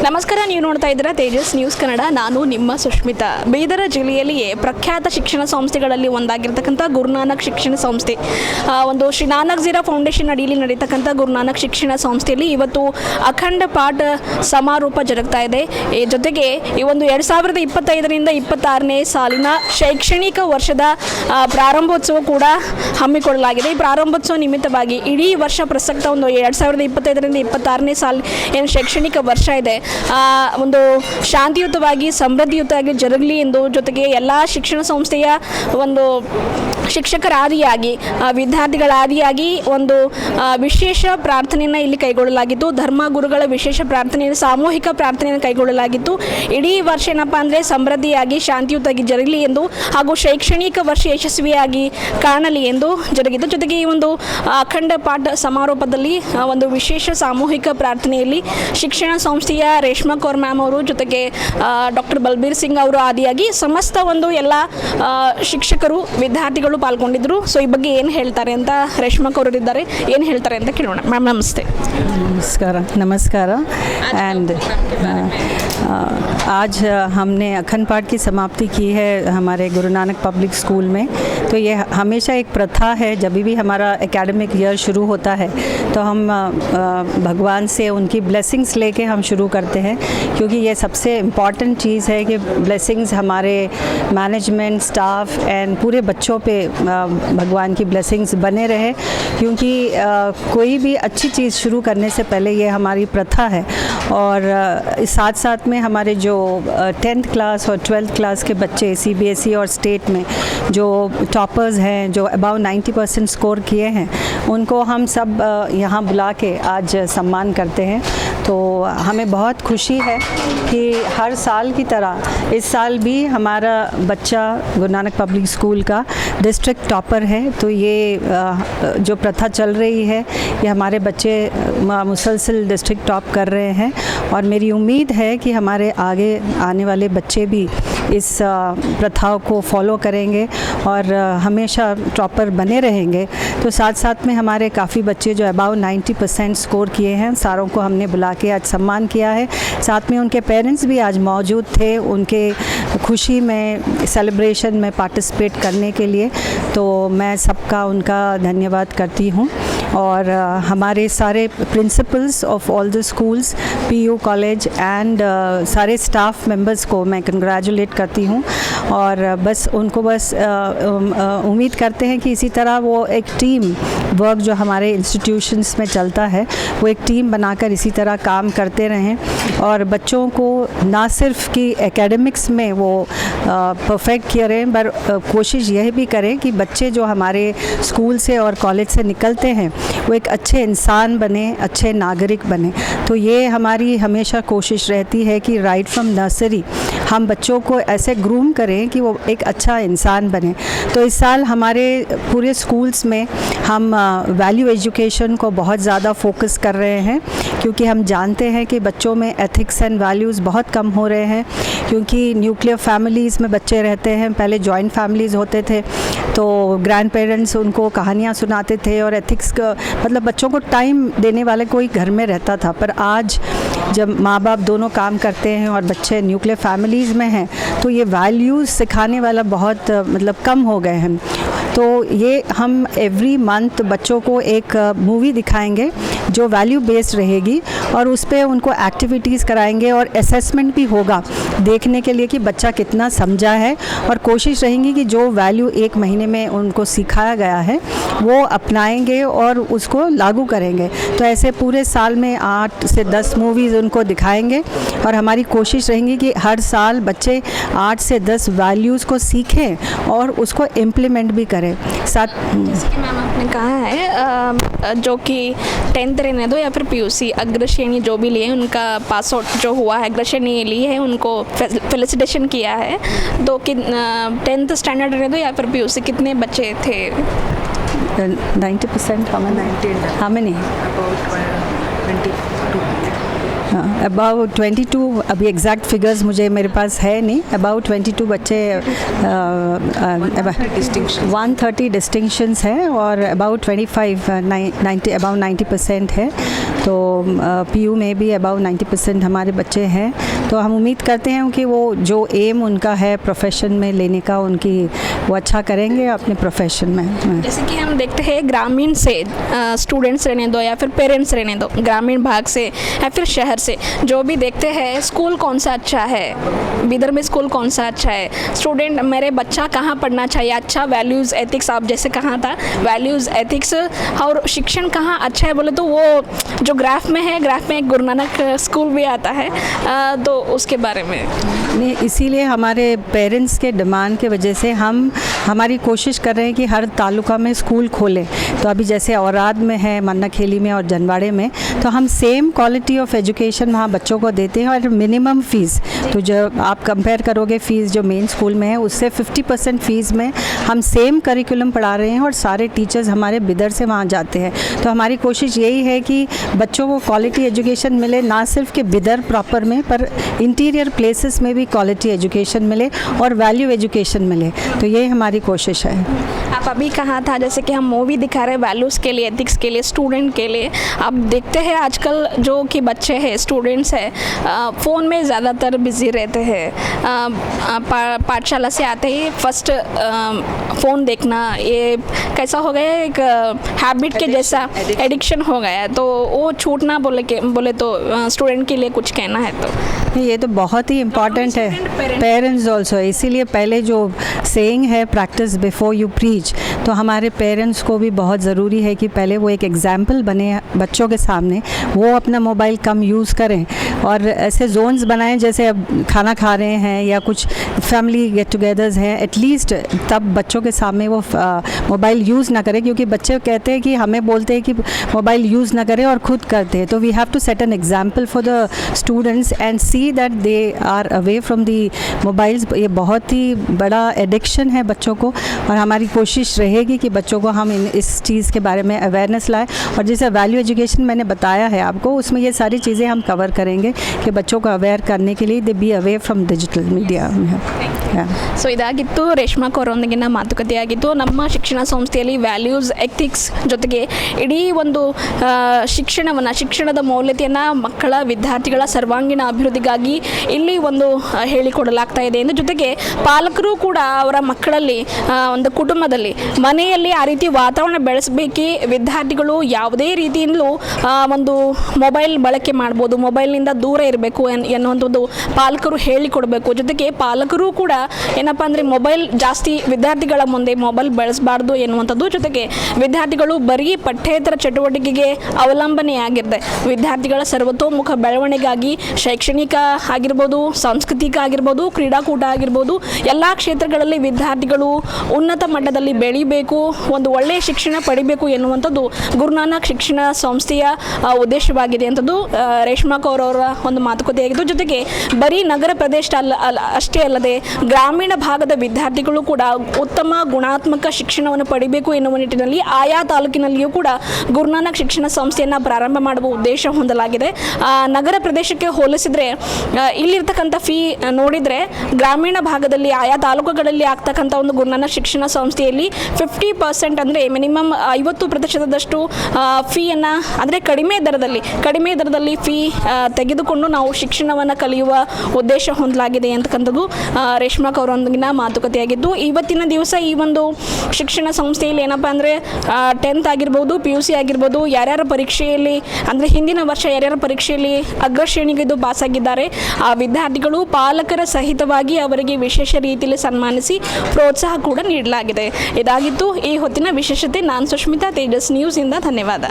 ನಮಸ್ಕಾರ, ನೀವು ನೋಡ್ತಾ ಇದ್ದೀರಾ ತೇಜಸ್ ನ್ಯೂಸ್ ಕನ್ನಡ. ನಾನು ನಿಮ್ಮ ಸುಷ್ಮಿತಾ. ಬೀದರ ಜಿಲ್ಲೆಯಲ್ಲಿಯೇ ಪ್ರಖ್ಯಾತ ಶಿಕ್ಷಣ ಸಂಸ್ಥೆಗಳಲ್ಲಿ ಒಂದಾಗಿರ್ತಕ್ಕಂಥ ಗುರುನಾನಕ್ ಶಿಕ್ಷಣ ಸಂಸ್ಥೆ, ಒಂದು ಶ್ರೀ ನಾನಕ್ ಜೀರಾ ಫೌಂಡೇಶನ್ ಅಡಿಯಲ್ಲಿ ನಡೀತಕ್ಕಂಥ ಗುರುನಾನಕ್ ಶಿಕ್ಷಣ ಸಂಸ್ಥೆಯಲ್ಲಿ ಇವತ್ತು ಅಖಂಡ ಪಾಠ ಸಮಾರೋಪ ಜರುಗ್ತಾ ಇದೆ. ಜೊತೆಗೆ ಈ ಒಂದು 2025ರಿಂದ 26ನೇ ಸಾಲಿನ ಶೈಕ್ಷಣಿಕ ವರ್ಷದ ಪ್ರಾರಂಭೋತ್ಸವ ಕೂಡ ಹಮ್ಮಿಕೊಳ್ಳಲಾಗಿದೆ. ಈ ಪ್ರಾರಂಭೋತ್ಸವ ನಿಮಿತ್ತವಾಗಿ ಇಡೀ ವರ್ಷ ಪ್ರಸಕ್ತ ಒಂದು 2025ರಿಂದ 26ನೇ ಸಾಲ ಏನು ಶೈಕ್ಷಣಿಕ ವರ್ಷ ಇದೆ ಒಂದು ಶಾಂತಿಯುತವಾಗಿ ಸಮೃದ್ಧಿಯುತವಾಗಿ ಜರುಗಲಿ ಎಂದು, ಜೊತೆಗೆ ಎಲ್ಲ ಶಿಕ್ಷಣ ಸಂಸ್ಥೆಯ ಒಂದು ಶಿಕ್ಷಕರ ಆದಿಯಾಗಿ ವಿದ್ಯಾರ್ಥಿಗಳ ಆದಿಯಾಗಿ ಒಂದು ವಿಶೇಷ ಪ್ರಾರ್ಥನೆಯನ್ನು ಇಲ್ಲಿ ಕೈಗೊಳ್ಳಲಾಗಿತ್ತು. ಧರ್ಮ ಗುರುಗಳ ವಿಶೇಷ ಪ್ರಾರ್ಥನೆಯನ್ನು ಸಾಮೂಹಿಕ ಪ್ರಾರ್ಥನೆಯನ್ನು ಕೈಗೊಳ್ಳಲಾಗಿತ್ತು. ಇಡೀ ವರ್ಷ ಏನಪ್ಪ ಅಂದರೆ ಸಮೃದ್ಧಿಯಾಗಿ ಶಾಂತಿಯುತವಾಗಿ ಜರುಗಲಿ ಎಂದು ಹಾಗೂ ಶೈಕ್ಷಣಿಕ ವರ್ಷ ಯಶಸ್ವಿಯಾಗಿ ಕಾಣಲಿ ಎಂದು ಜರುಗಿತು. ಜೊತೆಗೆ ಈ ಒಂದು ಅಖಂಡ ಪಾಠ ಸಮಾರೋಪದಲ್ಲಿ ಒಂದು ವಿಶೇಷ ಸಾಮೂಹಿಕ ಪ್ರಾರ್ಥನೆಯಲ್ಲಿ ಶಿಕ್ಷಣ ಸಂಸ್ಥೆಯ ರೇಷ್ಮಾ ಕೌರ್ ಮ್ಯಾಮ್ ಅವರು, ಜೊತೆಗೆ ಡಾಕ್ಟರ್ ಬಲ್ಬೀರ್ ಸಿಂಗ್ ಅವರು ಆದಿಯಾಗಿ ಸಮಸ್ತ ಒಂದು ಎಲ್ಲ ಶಿಕ್ಷಕರು ವಿದ್ಯಾರ್ಥಿಗಳು ಪಾಲ್ಗೊಂಡಿದ್ರು. ಸೊ ಈ ಬಗ್ಗೆ ಏನು ಹೇಳ್ತಾರೆ ಅಂತ ರೇಷ್ಮಾ ಕೌರ್ ಇದ್ದಾರೆ, ಏನು ಹೇಳ್ತಾರೆ ಅಂತ ಕೇಳೋಣ. ಮ್ಯಾಮ್ ನಮಸ್ತೆ. नमस्कार एंड आज हमने अखंड पाठ की समाप्ति की है हमारे गुरु नानक पब्लिक स्कूल में. तो ये हमेशा एक प्रथा है, जब भी हमारा एकेडमिक ईयर शुरू होता है तो हम भगवान से उनकी ब्लेसिंग्स लेके हम शुरू करते हैं, क्योंकि ये सबसे इम्पॉर्टेंट चीज़ है कि ब्लेसिंग्स हमारे मैनेजमेंट, स्टाफ एंड पूरे बच्चों पे भगवान की ब्लेसिंग्स बने रहे. क्योंकि कोई भी अच्छी चीज़ शुरू करने से पहले ये हमारी प्रथा है. और साथ साथ में हमारे जो 10th क्लास और 12th क्लास के बच्चे CBSE और स्टेट में जो टॉपर्स हैं, जो अबाउ 90% स्कोर किए हैं, उनको हम सब यहाँ बुला के आज सम्मान करते हैं. तो हमें बहुत खुशी है कि हर साल की तरह इस साल भी हमारा बच्चा गुरु नानक पब्लिक स्कूल का डिस्ट्रिक्ट टॉपर है. तो ये जो प्रथा चल रही है, ये हमारे बच्चे मुसलसल डिस्ट्रिक्ट टॉप कर रहे हैं. और मेरी उम्मीद है कि हमारे आगे आने वाले बच्चे भी इस प्रथाओं को फॉलो करेंगे और हमेशा टॉपर बने रहेंगे. तो साथ साथ में हमारे काफ़ी बच्चे जो अबाउ 90% स्कोर किए हैं, सारों को हमने बुला के आज सम्मान किया है. साथ में उनके पेरेंट्स भी आज मौजूद थे, उनके खुशी में सेलिब्रेशन में पार्टिसिपेट करने के लिए. तो मैं सबका उनका धन्यवाद करती हूँ. और हमारे सारे principles of all the schools, PU college and सारे स्टाफ मेंबर्स को मैं कंग्रेचुलेट करती हूँ. और बस उनको बस उम्मीद करते हैं कि इसी तरह वो एक टीम वर्क जो हमारे इंस्टीट्यूशंस में चलता है, वो एक टीम बनाकर इसी तरह काम करते रहें. और बच्चों को ना सिर्फ कि एकेडमिक्स में वो परफेक्ट करें, पर कोशिश यह भी करें कि बच्चे जो हमारे स्कूल से और कॉलेज से निकलते हैं वो एक अच्छे इंसान बने, अच्छे नागरिक बने. तो ये हमारी हमेशा कोशिश रहती है कि राइट फ्रॉम नर्सरी हम बच्चों को ऐसे ग्रूम करें कि वो एक अच्छा इंसान बने. तो इस साल हमारे पूरे स्कूल्स में हम वैल्यू एजुकेशन को बहुत ज़्यादा फोकस कर रहे हैं, क्योंकि हम जानते हैं कि बच्चों में एथिक्स एंड वैल्यूज़ बहुत कम हो रहे हैं. क्योंकि न्यूक्लियर फैमिलीज़ में बच्चे रहते हैं, पहले जॉइंट फैमिलीज़ होते थे तो ग्रैंड पेरेंट्स उनको कहानियाँ सुनाते थे और एथिक्स का मतलब बच्चों को टाइम देने वाले कोई घर में रहता था. पर आज जब माँ बाप दोनों काम करते हैं और बच्चे न्यूक्लियर फैमिलीज़ में हैं, तो ये वैल्यूज़ सिखाने वाला बहुत मतलब कम हो गए हैं. तो ये हम एवरी मंथ बच्चों को एक मूवी दिखाएंगे जो वैल्यू बेस्ड रहेगी, और उस पर उनको एक्टिविटीज़ कराएंगे और असेसमेंट भी होगा देखने के लिए कि बच्चा कितना समझा है. और कोशिश रहेंगी कि जो वैल्यू एक महीने में उनको सिखाया गया है वो अपनाएंगे और उसको लागू करेंगे. तो ऐसे पूरे साल में 8 से 10 मूवीज़ उनको दिखाएंगे. और हमारी कोशिश रहेंगी कि हर साल बच्चे 8 से 10 वैल्यूज़ को सीखें और उसको इम्प्लीमेंट भी करें. साथ मैम आपने कहा है जो कि 10th रहने दो या फिर PUC अग्रश्रेणी जो भी लिए उनका पास आउट जो हुआ है, अग्रश्रेणी ली है, उनको फेलिसिटेशन किया है. तो कि 10th स्टैंडर्ड रहने दो या फिर PUC कितने बच्चे थे? 90% हमें नहीं. About 22. अबाउट 22, अभी एग्जैक्ट फिगर्स मुझे मेरे पास है नहीं, अबाउट 22 बच्चे 130 डिस्टिंक्शंस हैं और अबाउट 90% है। तो पीयू में भी अबाउट 90% हमारे बच्चे हैं। तो हम उम्मीद करते हैं कि वो जो एम उनका है प्रोफेशन में लेने का, उनकी वो अच्छा करेंगे अपने प्रोफेशन में। जैसे कि हम देखते हैं ग्रामीण से स्टूडेंट्स रहने दो या फिर पेरेंट्स रहने दो, ग्रामीण भाग से या फिर शहर से, जो भी देखते हैं स्कूल कौन सा अच्छा है, बीदर में स्कूल कौन सा अच्छा है, स्टूडेंट मेरे बच्चा कहाँ पढ़ना चाहिए, अच्छा वैल्यूज़ एथिक्स, आप जैसे कहा था वैल्यूज़ एथिक्स और शिक्षण कहाँ अच्छा है बोले तो वो जो ग्राफ में है, ग्राफ में एक गुरु नानक स्कूल भी आता है, तो उसके बारे में नहीं, इसीलिए हमारे पेरेंट्स के डिमांड के वजह से हम हमारी कोशिश कर रहे हैं कि हर तालुका में स्कूल खोलें। तो अभी जैसे औराद में है, मन्नाखेली में और जनवाड़े में, तो हम सेम क्वालिटी ऑफ एजुकेशन वहाँ बच्चों को देते हैं और मिनिमम फ़ीस, तो जो आप कंपेयर करोगे फ़ीस जो मेन स्कूल में है उससे 50% फ़ीस में हम सेम करिकुलम पढ़ा रहे हैं और सारे टीचर्स हमारे बिदर से वहाँ जाते हैं। तो हमारी कोशिश यही है कि बच्चों को क्वालिटी एजुकेशन मिले, ना सिर्फ कि बिदर प्रॉपर में पर इंटीरियर प्लेसेस में भी क्वालिटी एजुकेशन मिले और वैल्यू एजुकेशन मिले। तो ये हमारी कोशिश है। आप अभी कहा था जैसे कि हम मूवी दिखा रहे हैं वैल्यूज़ के लिए, एथिक्स के लिए, स्टूडेंट के लिए, आप देखते हैं आजकल जो कि बच्चे हैं, स्टूडेंट्स हैं, फ़ोन में ज़्यादातर बिज़ी रहते हैं। पाठशाला से आते ही फर्स्ट फ़ोन देखना, ये कैसा हो गया है, एक हैबिट के जैसा एडिक्शन हो गया है। तो वो छूटना बोले तो स्टूडेंट के लिए कुछ कहना है तो ये तो बहुत ही इम्पॉर्टेंट है, पेरेंट्स ऑल्सो। इसीलिए पहले जो सेइंग है प्रैक्टिस बिफोर यू प्रीच, तो हमारे पेरेंट्स को भी बहुत ज़रूरी है कि पहले वो एक एग्जाम्पल बने बच्चों के सामने, वो अपना मोबाइल कम यूज़ करें और ऐसे जोन्स बनाएं, जैसे अब खाना खा रहे हैं या कुछ फैमिली गेट टुगेदर्स हैं, एटलीस्ट तब बच्चों के सामने वो मोबाइल यूज़ ना करें, क्योंकि बच्चे कहते हैं कि हमें बोलते हैं कि मोबाइल यूज़ ना करें और ख़ुद करते हैं। तो we have to set an example for the students and see that they are away from the mobiles. ये बहुत ही बड़ा एडिक्शन है बच्चों को और हमारी कोशिश रहेगी कि बच्चों को हम इस चीज़ के बारे में अवेयरनेस लाएं। और जैसे वैल्यू एजुकेशन मैंने बताया है आपको, उसमें ये सारी चीज़ें हम कवर करेंगे कि बच्चों को अवेयर करने के लिए दे be away from digital media. So ಇದಾಗಿತ್ತು ರೇಷ್ಮಾ ಅವರೊಂದಿಗಿನ ಮಾತುಕತೆಯಾಗಿತ್ತು. ನಮ್ಮ ಶಿಕ್ಷಣ ಸಂಸ್ಥೆಯಲ್ಲಿ ವ್ಯಾಲ್ಯೂಸ್ ಎಥಿಕ್ಸ್ ಜೊತೆಗೆ ಇಡೀ ಒಂದು ಶಿಕ್ಷಣದ ಮೌಲ್ಯತೆಯನ್ನು ಮಕ್ಕಳ ವಿದ್ಯಾರ್ಥಿಗಳ ಸರ್ವಾಂಗೀಣ ಅಭಿವೃದ್ಧಿಗಾಗಿ ಇಲ್ಲಿ ಒಂದು ಹೇಳಿಕೊಡಲಾಗ್ತಾ ಇದೆ ಎಂದು, ಜೊತೆಗೆ ಪಾಲಕರು ಕೂಡ ಅವರ ಮಕ್ಕಳಲ್ಲಿ ಒಂದು ಕುಟುಂಬದಲ್ಲಿ ಮನೆಯಲ್ಲಿ ಆ ರೀತಿ ವಾತಾವರಣ ಬೆಳೆಸಬೇಕಿ. ವಿದ್ಯಾರ್ಥಿಗಳು ಯಾವುದೇ ರೀತಿಯಿಂದಲೂ ಒಂದು ಮೊಬೈಲ್ ಬಳಕೆ ಮಾಡ್ಬೋದು, ಮೊಬೈಲ್ನಿಂದ ದೂರ ಇರಬೇಕು ಎನ್ನುವಂಥದ್ದು ಪಾಲಕರು ಹೇಳಿಕೊಡಬೇಕು. ಜೊತೆಗೆ ಪಾಲಕರು ಕೂಡ ಏನಪ್ಪ ಅಂದರೆ ಮೊಬೈಲ್ ಜಾಸ್ತಿ ವಿದ್ಯಾರ್ಥಿಗಳ ಮುಂದೆ ಮೊಬೈಲ್ ಬಳಸಬಾರ್ದು ಎನ್ನುವಂಥದ್ದು. ಜೊತೆಗೆ ವಿದ್ಯಾರ್ಥಿಗಳು ಬರೀ ಪಠ್ಯೇತರ ಚಟುವಟಿಕೆಗೆ ಅವಲಂಬನೆಯಾಗಿರುತ್ತೆ. ವಿದ್ಯಾರ್ಥಿಗಳ ಸರ್ವತೋಮುಖ ಬೆಳವಣಿಗೆಗಾಗಿ ಶೈಕ್ಷಣಿಕ ಆಗಿರ್ಬೋದು, ಸಾಂಸ್ಕೃತಿಕ ಆಗಿರ್ಬೋದು, ಕ್ರೀಡಾಕೂಟ ಆಗಿರ್ಬೋದು, ಎಲ್ಲ ಕ್ಷೇತ್ರಗಳಲ್ಲಿ ವಿದ್ಯಾರ್ಥಿಗಳು ಉನ್ನತ ಮಟ್ಟದಲ್ಲಿ ಬೆಳಿಬೇಕು, ಒಂದು ಒಳ್ಳೆಯ ಶಿಕ್ಷಣ ಪಡಿಬೇಕು ಎನ್ನುವಂಥದ್ದು ಗುರುನಾನಕ್ ಶಿಕ್ಷಣ ಸಂಸ್ಥೆಯ ಉದ್ದೇಶವಾಗಿದೆ ಅಂಥದ್ದು ರೇಷ್ಮಾ ಕೌರ್ ಅವರ ಒಂದು ಮಾತುಕತೆಯಾಗಿದ್ದು. ಜೊತೆಗೆ ಬರೀ ನಗರ ಪ್ರದೇಶ ಅಷ್ಟೇ ಅಲ್ಲದೆ ಗ್ರಾಮೀಣ ಭಾಗದ ವಿದ್ಯಾರ್ಥಿಗಳು ಕೂಡ ಉತ್ತಮ ಗುಣಾತ್ಮಕ ಶಿಕ್ಷಣವನ್ನು ಪಡಿಬೇಕು ಎನ್ನುವ ನಿಟ್ಟಿನಲ್ಲಿ ಆಯಾ ತಾಲೂಕಿನಲ್ಲಿಯೂ ಕೂಡ ಗುರುನಾನಕ್ ಶಿಕ್ಷಣ ಸಂಸ್ಥೆಯನ್ನು ಪ್ರಾರಂಭ ಮಾಡುವ ಉದ್ದೇಶ ಹೊಂದಲಾಗಿದೆ. ನಗರ ಪ್ರದೇಶಕ್ಕೆ ಹೋಲಿಸಿದರೆ ಇಲ್ಲಿರ್ತಕ್ಕಂಥ ಫೀ ನೋಡಿದರೆ ಗ್ರಾಮೀಣ ಭಾಗದಲ್ಲಿ ಆಯಾ ತಾಲೂಕುಗಳಲ್ಲಿ ಆಗ್ತಕ್ಕಂಥ ಒಂದು ಗುರುನಾನಕ್ ಶಿಕ್ಷಣ ಸಂಸ್ಥೆಯಲ್ಲಿ 50% ಅಂದರೆ ಮಿನಿಮಮ್ 50% ಫೀಯನ್ನು ಅಂದರೆ ಕಡಿಮೆ ದರದಲ್ಲಿ ಫೀ ತೆಗೆದುಕೊಂಡು ನಾವು ಶಿಕ್ಷಣವನ್ನು ಕಲಿಯುವ ಉದ್ದೇಶ ಹೊಂದಲಾಗಿದೆ ಅಂತಕ್ಕಂಥದ್ದು ರೇಷ್ಮಾ ಅವರೊಂದಿಗಿನ ಮಾತುಕತೆಯಾಗಿದ್ದು. ಇವತ್ತಿನ ದಿವಸ ಈ ಒಂದು ಶಿಕ್ಷಣ ಸಂಸ್ಥೆಯಲ್ಲಿ ಏನಪ್ಪ ಅಂದರೆ 10th ಆಗಿರ್ಬೋದು, PUC ಆಗಿರ್ಬೋದು, ಯಾರ್ಯಾರ ಪರೀಕ್ಷೆಯಲ್ಲಿ ಅಂದರೆ ಹಿಂದಿನ ವರ್ಷ ಯಾರ್ಯಾರ ಪರೀಕ್ಷೆಯಲ್ಲಿ ಅಗ್ರಶ್ರೇಣಿಗಿದ್ದು ಪಾಸಾಗಿದ್ದಾರೆ ಆ ವಿದ್ಯಾರ್ಥಿಗಳು ಪಾಲಕರ ಸಹಿತವಾಗಿ ಅವರಿಗೆ ವಿಶೇಷ ರೀತಿಯಲ್ಲಿ ಸನ್ಮಾನಿಸಿ ಪ್ರೋತ್ಸಾಹ ಕೂಡ ನೀಡಲಾಗಿದೆ. ಇದಾಗಿತ್ತು ಈ ಹೊತ್ತಿನ ವಿಶೇಷತೆ. ನಾನು ಸುಷ್ಮಿತಾ, ತೇಜಸ್ ನ್ಯೂಸ್ ಇಂದ ಧನ್ಯವಾದ.